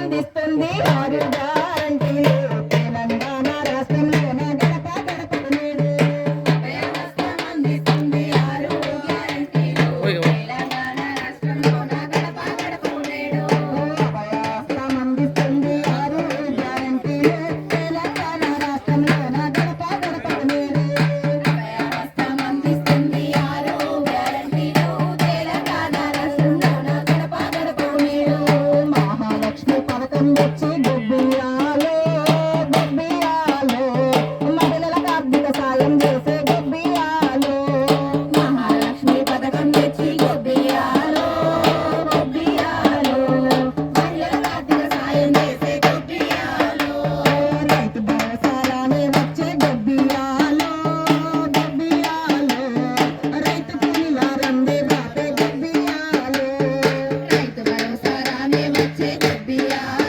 అందిస్తుంది ఆరు గ్యారంటీలు తెలంగాణ రాష్ట్రంలోన గడప గడపకు నేడు అభయహస్తం అందిస్తుంది ఆరు గ్యారంటీలు తెలంగాణ రాష్ట్రంలోన గడప గడపకు నేడు అభయహస్తం అందిస్తుంది ఆరు గ్యారంటీలు తెలంగాణ రాష్ట్రంలోన గడప గడపకు నేడు అభయహస్తం అందిస్తుంది ఆరు గ్యారంటీలు తెలంగాణ రాష్ట్రంలోన గడప గడపకు నేడు మహాలక్ష్మి పథకం వచ్చి గొబ్బియాలో గొబ్బియాలో మహిళలకు ఆర్థిక సాయం చేసే గొబ్బియాలో మహాలక్ష్మి పథకం తెచ్చి గొబ్బియాలో గొబ్బియాలో మహిళలకు ఆర్థిక సాయం చేసే గొబ్బియాలో రైతు భరోసాలానే వచ్చే గొబ్బియాలో గొబ్బియాలో రైతు కూలీల రందే బాపే గొబ్బియాలో రైతు భరోసాలానే వచ్చే గొబ్బియాలో